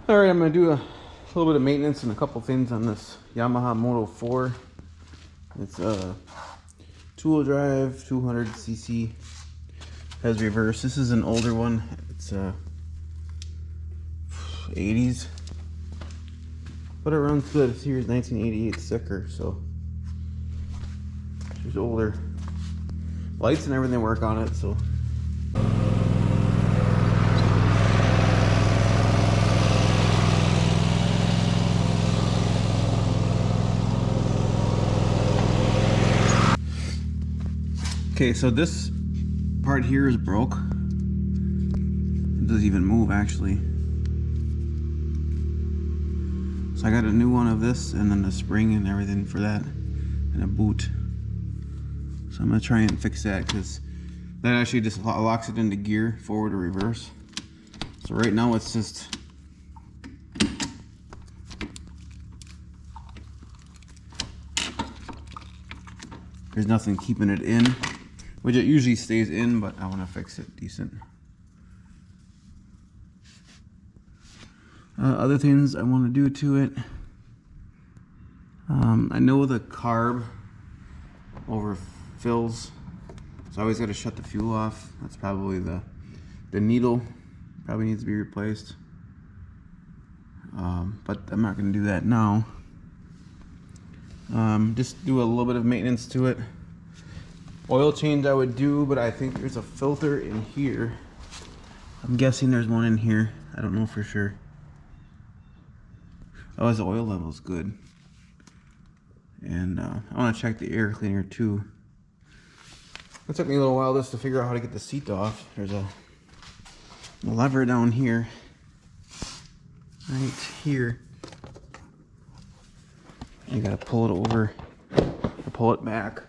Alright, I'm going to do a little bit of maintenance and a couple things on this Yamaha Moto 4. It's a two-wheel drive, 200cc, has reverse. This is an older one. It's 80s, but it runs good. It's here's 1988 sticker, so there's older lights and everything work on it, so. Okay, so this part here is broke. It doesn't even move actually. So I got a new one of this and then the spring and everything for that and a boot. So I'm gonna try and fix that because that actually just locks it into gear, forward or reverse. So right now it's just there's nothing keeping it in. Which it usually stays in, but I want to fix it decent. Other things I want to do to it. I know the carb overfills, so I always got to shut the fuel off. That's probably the needle probably needs to be replaced. But I'm not going to do that now. Just do a little bit of maintenance to it. Oil change I would do, but I think there's a filter in here. I'm guessing there's one in here. I don't know for sure. Oh, his oil level's good. And I want to check the air cleaner too. It took me a little while just to figure out how to get the seat off. There's a lever down here. Right here. You gotta pull it over or pull it back.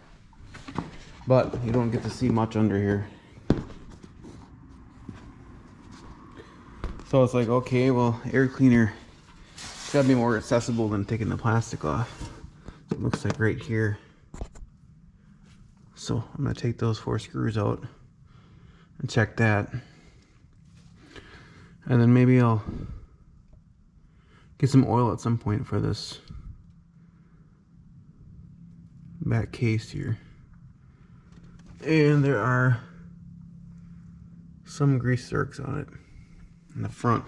But you don't get to see much under here. So it's like, okay, well, air cleaner, it's gotta be more accessible than taking the plastic off. It looks like right here. So I'm gonna take those 4 screws out and check that. And then maybe I'll get some oil at some point for this back case here. And there are some grease zerks on it in the front.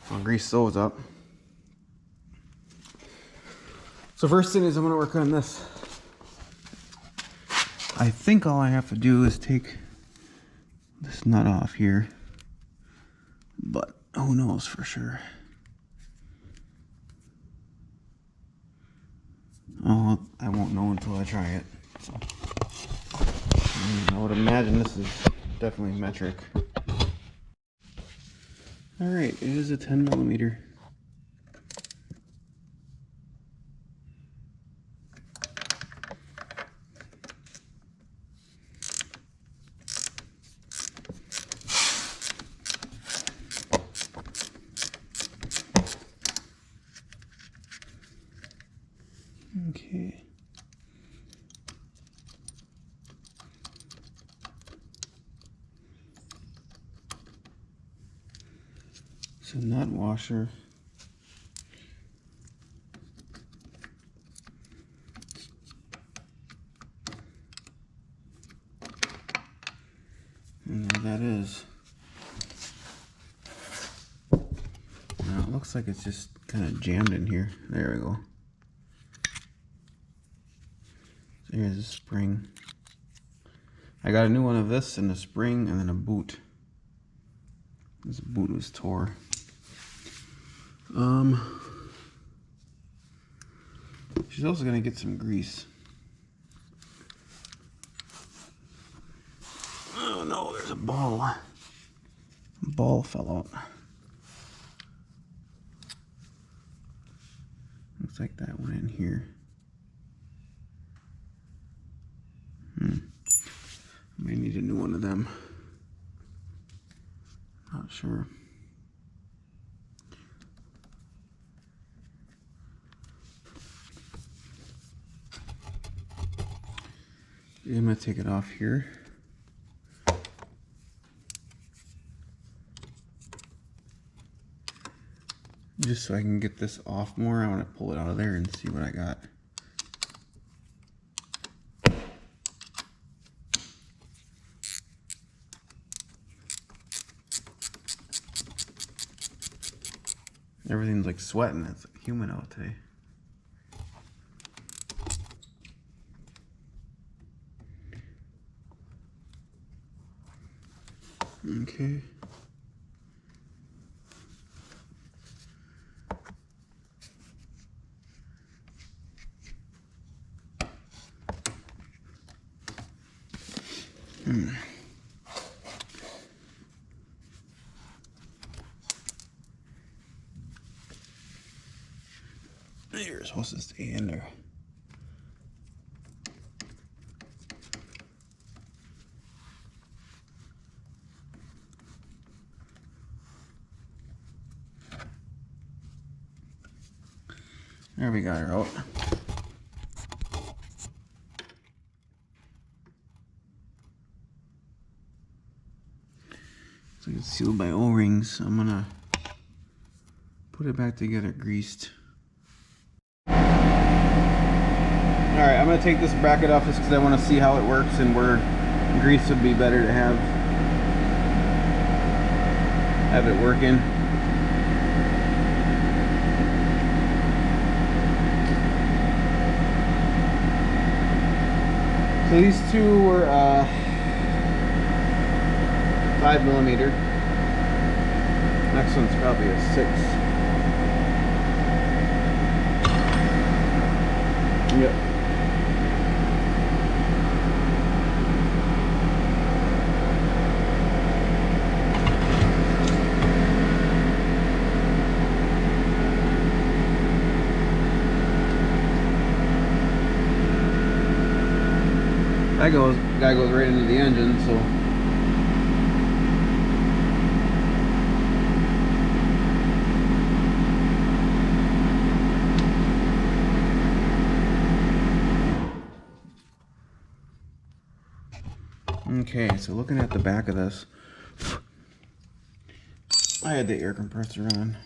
I'll grease those up. So first thing is I'm going to work on this. I think all I have to do is take this nut off here, but who knows for sure. Oh, I won't know until I try it. So. I would imagine this is definitely metric. Alright, it is a 10mm. Okay. So nut washer. And there that is. Now it looks like it's just kind of jammed in here. There we go. So here's a spring. I got a new one of this and a spring and then a boot. This boot was tore. She's also gonna get some grease. Oh no, there's a ball. A ball fell out. Looks like that went in here. I may need a new one of them. Not sure. I'm gonna take it off here. Just so I can get this off more, I want to pull it out of there and see what I got. Everything's like sweating. It's humid out today. Okay. You're supposed to stay in there. There, we got her out. So it's sealed by O-rings. I'm gonna put it back together greased. Alright, I'm gonna take this bracket off just because I want to see how it works and where grease would be better to have it working. So these two were 5mm. Next one's probably a 6. Yep. That goes right into the engine, so okay, so looking at the back of this, I had the air compressor on.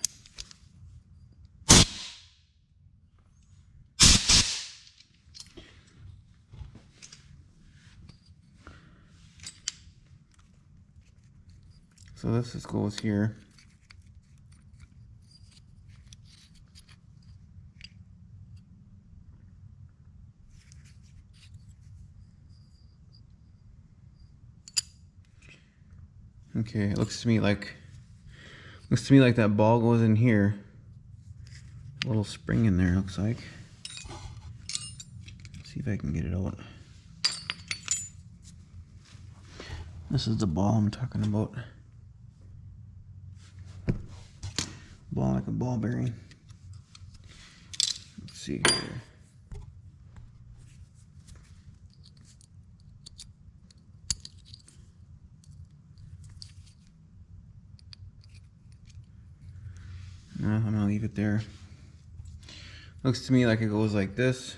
So this just goes here. Okay, it looks to me like that ball goes in here. A little spring in there, looks like. Let's see if I can get it out. This is the ball I'm talking about. Ball like a ball bearing. Let's see here. No, I'm gonna leave it there. Looks to me like it goes like this.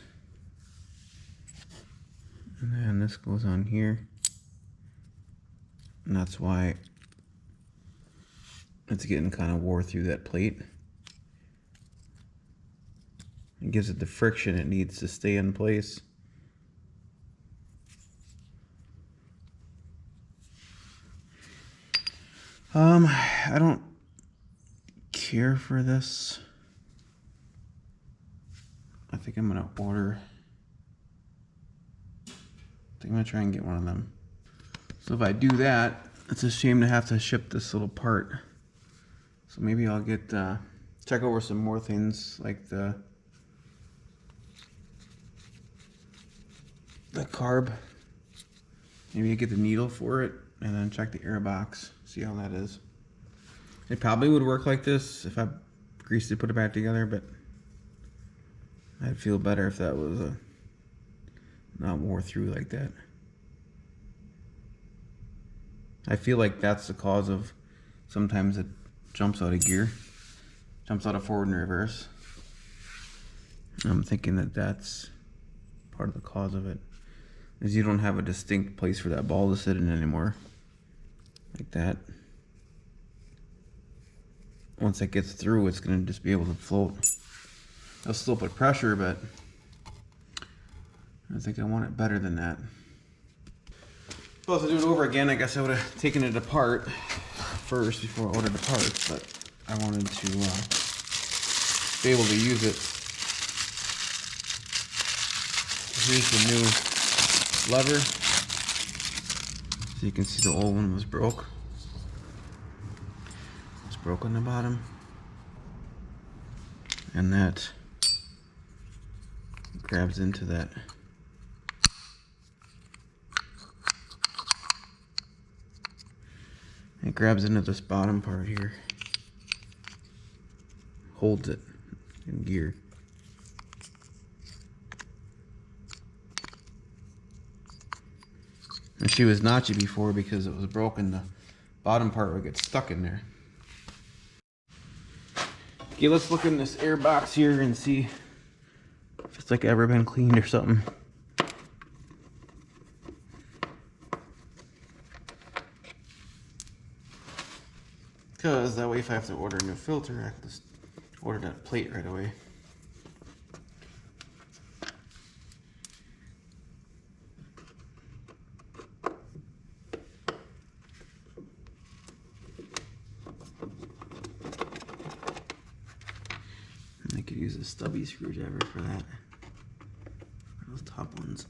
And then this goes on here. And that's why it's getting kind of wore through that plate. It gives it the friction it needs to stay in place. I don't care for this. I think I'm gonna try and get one of them. So if I do that, it's a shame to have to ship this little part. So maybe I'll get check over some more things like the carb. Maybe get the needle for it and then check the air box, see how that is. It probably would work like this if I greased it, put it back together, but I'd feel better if that was not wore through like that. I feel like that's the cause of sometimes it jumps out of gear, jumps out of forward and reverse. I'm thinking that that's part of the cause of it, is you don't have a distinct place for that ball to sit in anymore, like that. once it gets through, it's gonna just be able to float. I'll still put pressure, but I think I want it better than that. Well, to do it over again, I guess I would have taken it apart first before I ordered the parts, but I wanted to be able to use it. Here's the new lever. So you can see the old one was broke. It's broke on the bottom. And that grabs into that. It grabs into this bottom part here. Holds it in gear. And she was notchy before because it was broken. The bottom part would get stuck in there. Okay, let's look in this air box here and see if it's like ever been cleaned or something. Because that way if I have to order a new filter, I can just order that plate right away. And I could use a stubby screwdriver for that. Those top ones.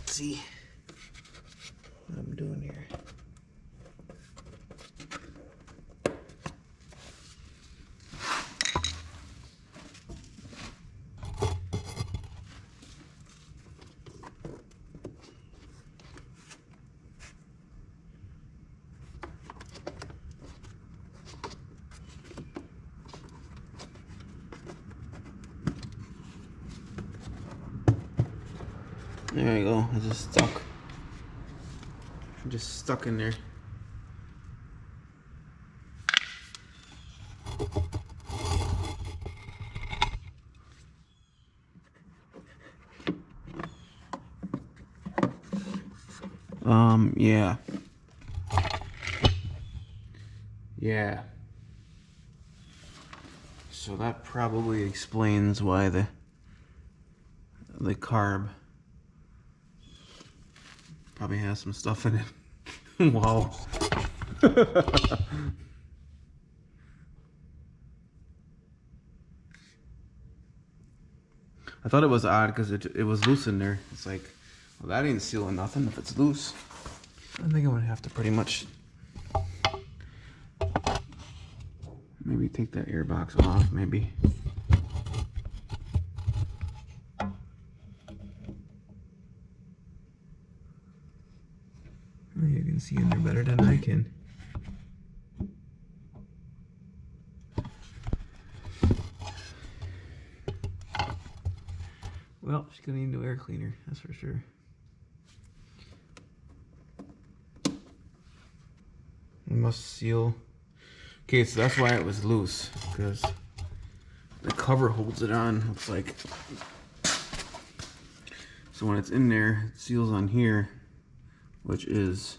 See what I'm doing here. There you go, it's just stuck. I'm just stuck in there. Yeah. Yeah. So that probably explains why the carb probably has some stuff in it. Wow. I thought it was odd because it was loose in there. It's like, well, that ain't sealing nothing if it's loose. I think I'm gonna have to pretty much maybe take that air box off, maybe. You can see in there better than I can. Well, she's gonna need a new air cleaner, that's for sure. It must seal. Okay, so that's why it was loose, because the cover holds it on, looks like. So when it's in there, it seals on here, which is,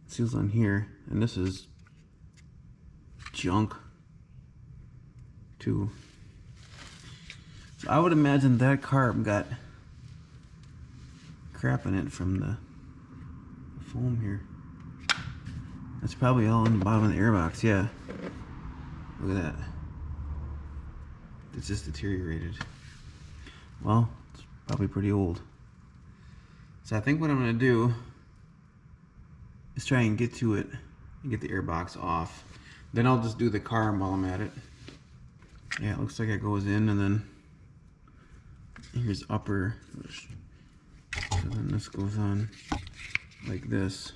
it seals on here, and this is junk too. So I would imagine that carb got crap in it from the foam here. That's probably all in the bottom of the airbox, yeah. Look at that. It's just deteriorated. Well, it's probably pretty old. So I think what I'm gonna do is try and get to it and get the airbox off. Then I'll just do the carb while I'm at it. Yeah, it looks like it goes in and then here's upper. So then this goes on like this.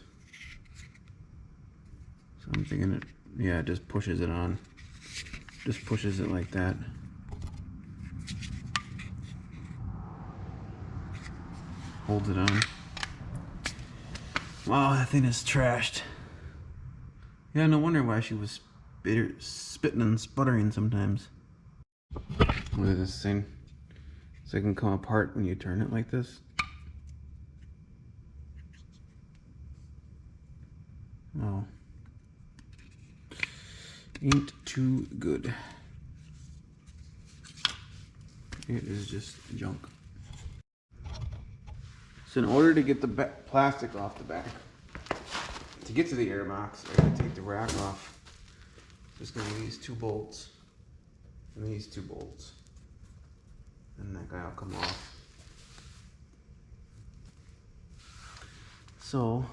So I'm thinking it, yeah, it just pushes it on. Just pushes it like that. Holds it on. Wow, that thing is trashed. Yeah, no wonder why she was spitting and sputtering sometimes. Look at this thing. So it can come apart when you turn it like this. Oh. Ain't too good. It is just junk. So in order to get the plastic off the back, to get to the airbox, I gotta take the rack off. Just gonna be these 2 bolts and these 2 bolts, and that guy will come off. So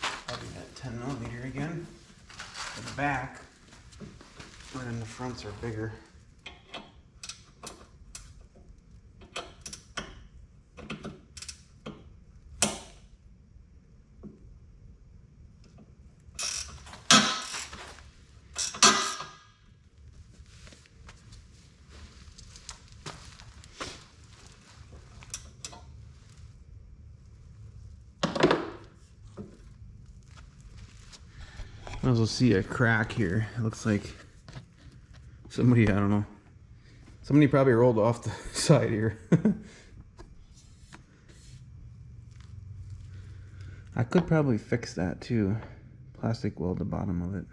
having that 10mm again. The back, but then the fronts are bigger. I also see a crack here. It looks like somebody, I don't know, somebody probably rolled off the side here. I could probably fix that too. Plastic weld the bottom of it,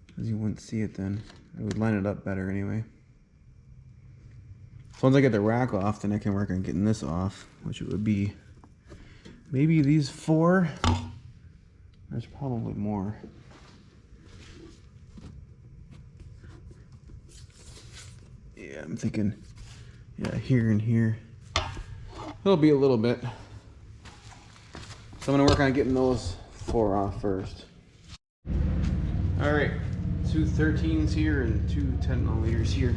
because you wouldn't see it then. It would line it up better anyway. So once I get the rack off, then I can work on getting this off, which it would be maybe these 4. There's probably more. Yeah, I'm thinking, yeah, here and here. It'll be a little bit. So I'm gonna work on getting those 4 off first. All right, 2 13s here and 2 10mm here.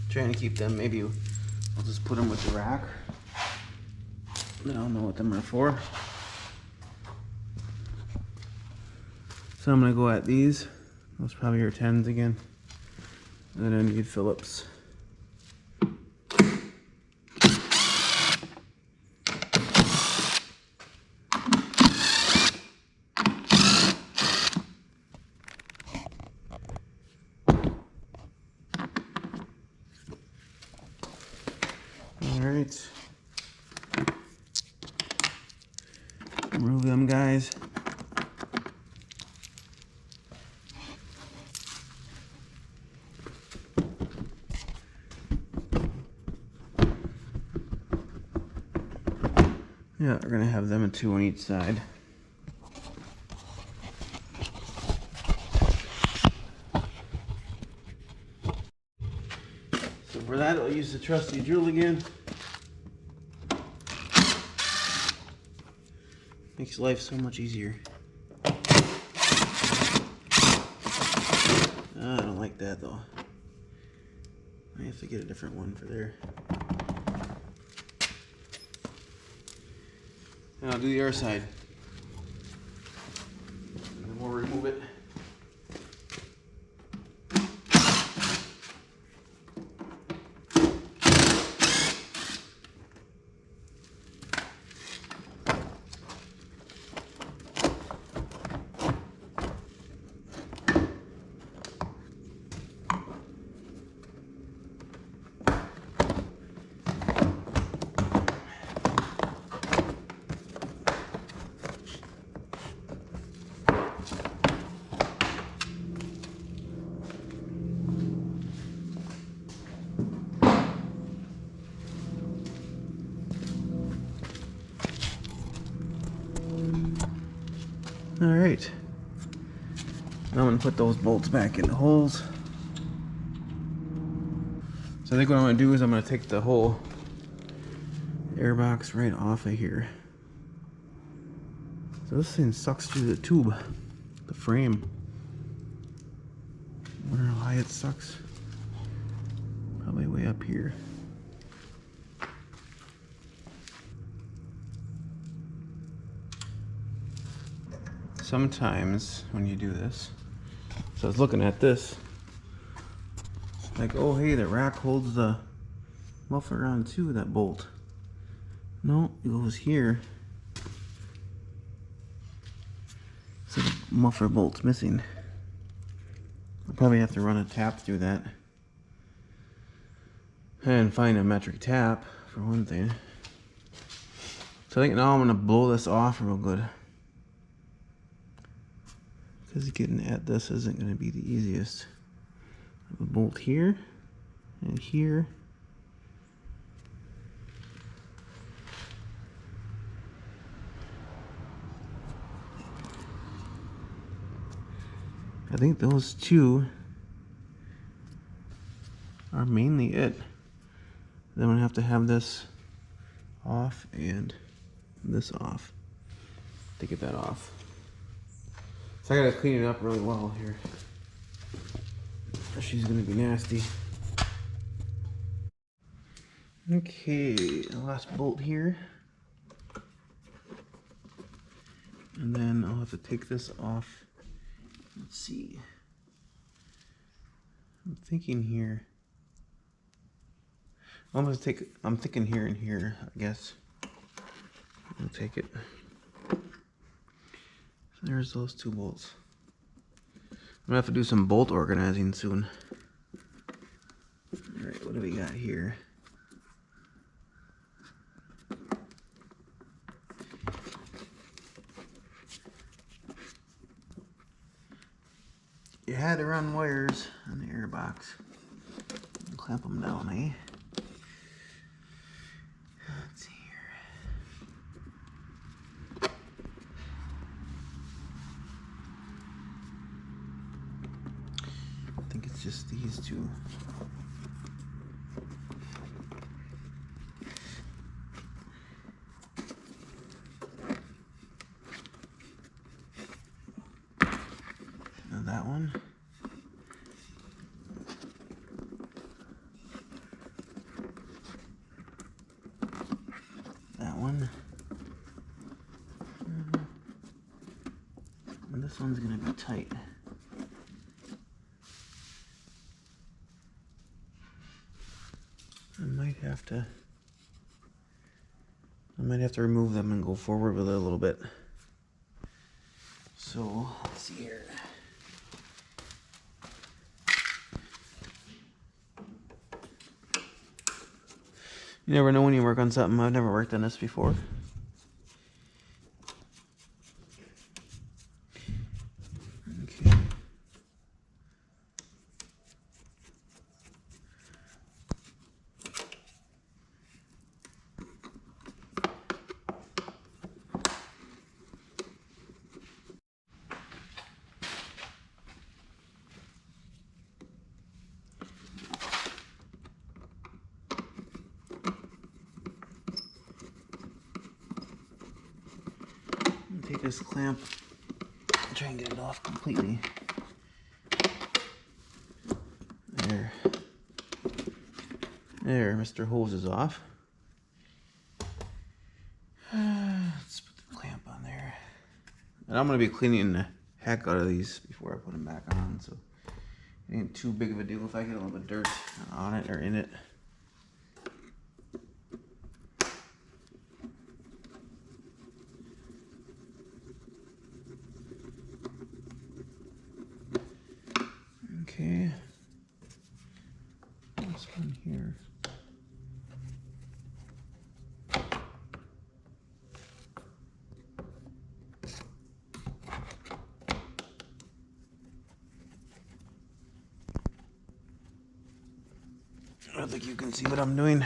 Trying to keep them, maybe I'll just put them with the rack. Then I'll know what them are for. So I'm gonna go at these. Those probably are 10s again. And then I need Phillips. Alright. Remove them guys. Yeah, we're gonna have them 2 on each side. So for that, I'll use the trusty drill again. Makes life so much easier. I don't like that though. I have to get a different one for there. And I'll do the other side. And then we'll remove it. All right, now I'm gonna put those bolts back in the holes. So I think what I'm gonna do is I'm gonna take the whole airbox right off of here. So this thing sucks through the tube, the frame. I wonder how high it sucks. Probably way up here. Sometimes when you do this, so I was looking at this, like, oh hey, the rack holds the muffler on too, that bolt. No, it goes here. So the muffler bolt's missing. I'll probably have to run a tap through that. And find a metric tap, for one thing. So I think now I'm gonna blow this off real good. Because getting at this isn't gonna be the easiest. I have a bolt here, and here. I think those two are mainly it. Then I'm gonna have to have this off and this off to get that off. So I gotta clean it up really well here. She's gonna be nasty. Okay, the last bolt here. And then I'll have to take this off. Let's see. I'm thinking here. I'm thinking here and here, I guess. I'll take it. So there's those two bolts. I'm gonna have to do some bolt organizing soon. Alright, what do we got here? You had to run wires on the air box. Clamp them down, eh? Let's see here. I think it's just these two. Now that one. That one. And this one's gonna be tight. I might have to remove them and go forward with it a little bit. So let's see here. You never know when you work on something. I've never worked on this before. Okay. Take this clamp and try and get it off completely. There, Mr. Hose is off. Let's put the clamp on there. And I'm going to be cleaning the heck out of these before I put them back on, so it ain't too big of a deal if I get a little bit of dirt on it or in it. Okay, this one here. I don't think you can see what I'm doing.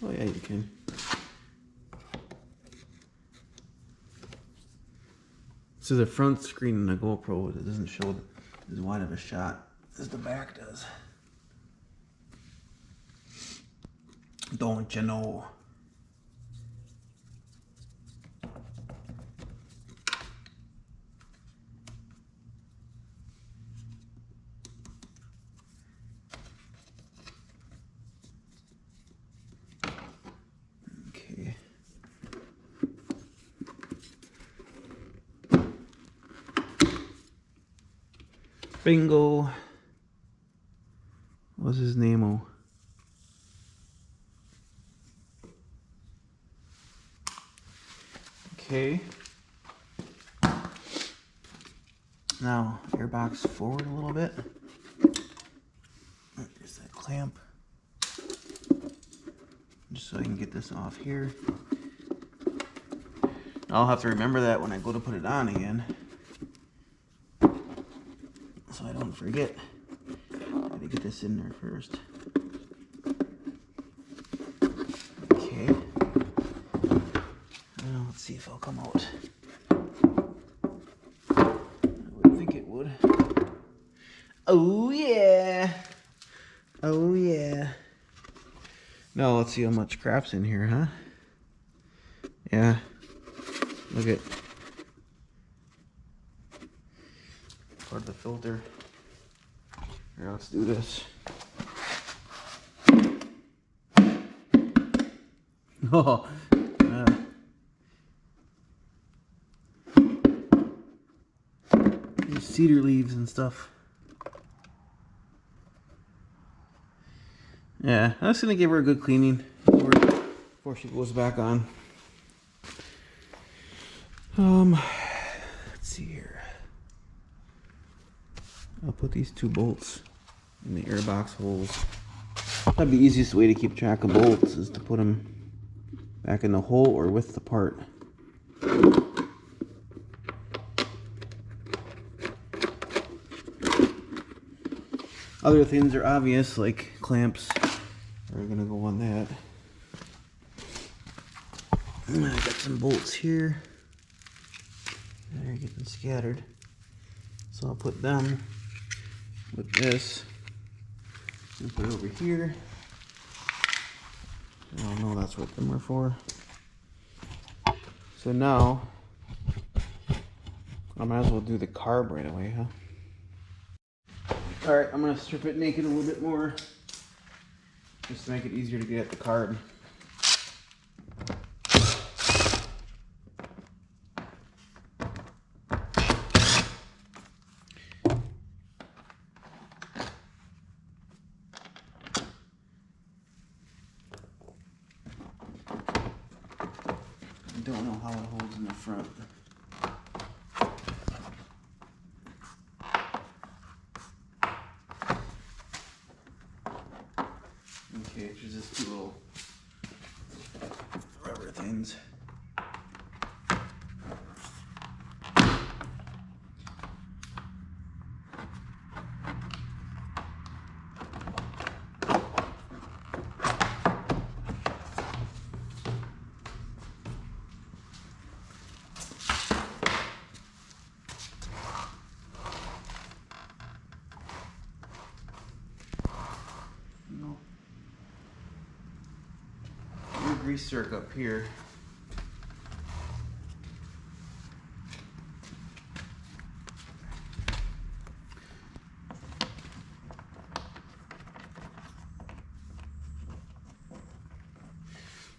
Oh yeah, you can. So the front screen in the GoPro, it doesn't show as wide of a shot as the back does. Don't you know? Bingo. What's his name? Oh. Okay. Now, airbox forward a little bit. There's that clamp. Just so I can get this off here. I'll have to remember that when I go to put it on again. So I don't forget. I gotta get this in there first. Okay. Now let's see if it'll come out. I would think it would. Oh yeah! Oh yeah! Now let's see how much crap's in here, huh? Yeah. Look at part of the filter. Here, let's do this. Oh, these cedar leaves and stuff. Yeah, I'm just gonna give her a good cleaning before she goes back on. Let's see here. I'll put these 2 bolts in the airbox holes. That'd be the easiest way to keep track of bolts, is to put them back in the hole or with the part. Other things are obvious, like clamps. We're gonna go on that. I got some bolts here. They're getting scattered. So I'll put them with this and put it over here. I don't know, that's what them are for. So now I might as well do the carb right away, huh? Alright, I'm gonna strip it naked a little bit more just to make it easier to get at the carb. I don't know how it holds in the front. Okay, there's just 2 little rubber things. Grease zerk up here.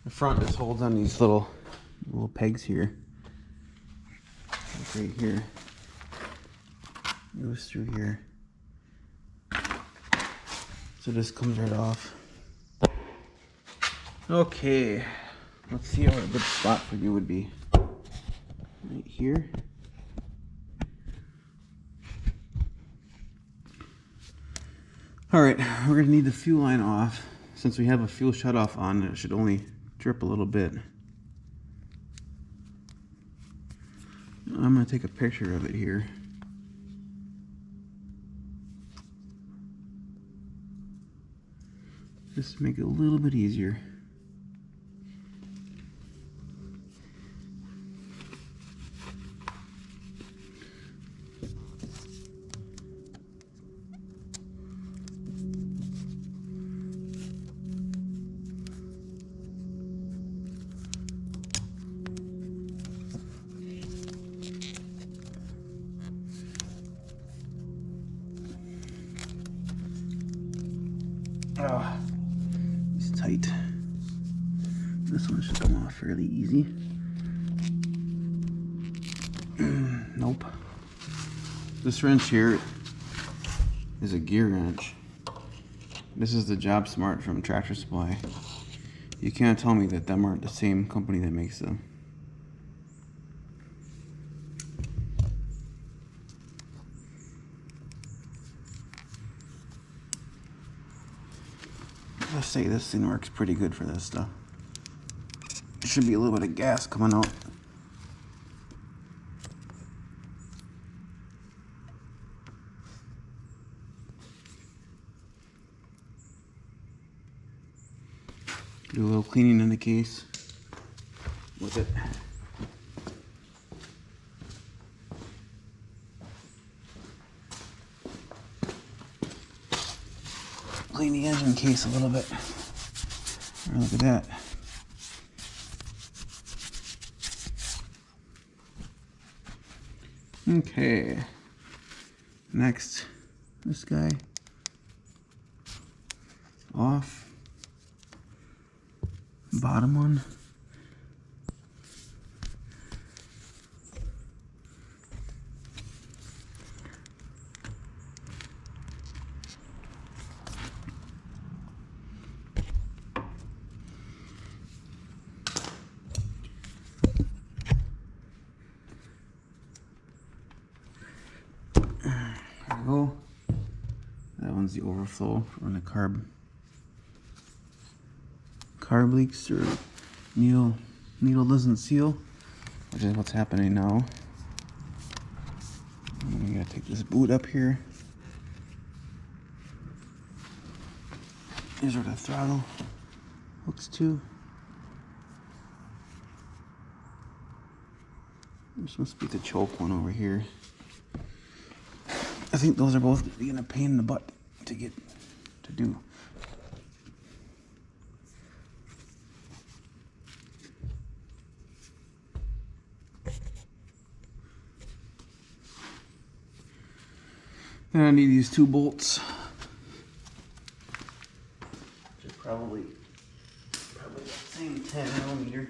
The front just holds on these little pegs here. Like right here. It goes through here. So this comes right off. Okay, let's see how a good spot for you would be. Right here. Alright, we're going to need the fuel line off. Since we have a fuel shutoff on, it should only drip a little bit. I'm going to take a picture of it here. Just to make it a little bit easier. Oh, it's tight. This one should come off fairly easy. Nope. This wrench here is a gear wrench. This is the Job Smart from Tractor Supply. You can't tell me that them aren't the same company that makes them. Let's say this thing works pretty good for this stuff. There should be a little bit of gas coming out. Do a little cleaning in the case with it. Clean the engine case a little bit. Look at that. Okay. Next, this guy off. Bottom one. There we go. That one's the overflow on the carb leaks, or needle doesn't seal, which is what's happening now. We gotta take this boot up here. Here's where the throttle hooks to. This must be the choke one over here. I think those are both being a pain in the butt to get to do. And I need these 2 bolts. Which are probably the same 10mm.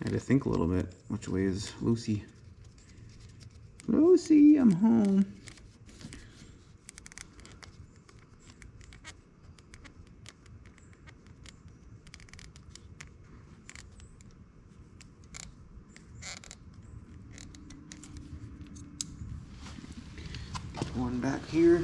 I had to think a little bit. Which way is Lucy? Lucy, I'm home. One back here.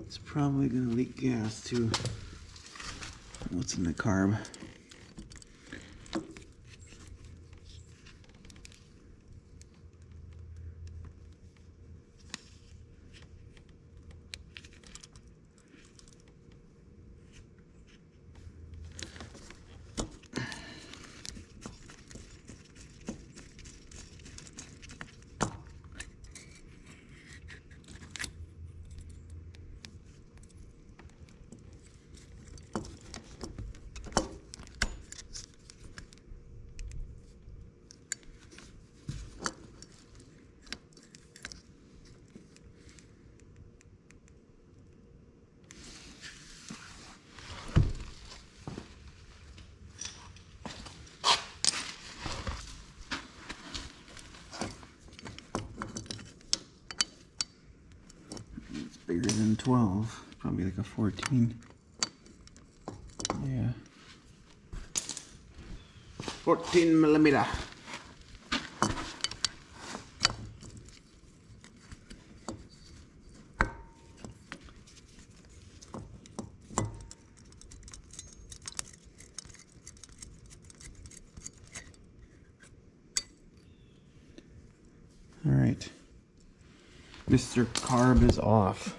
It's probably gonna leak gas too. What's in the carb? Bigger than 12, probably like a 14. Yeah, 14mm. All right, Mr. Carb is off.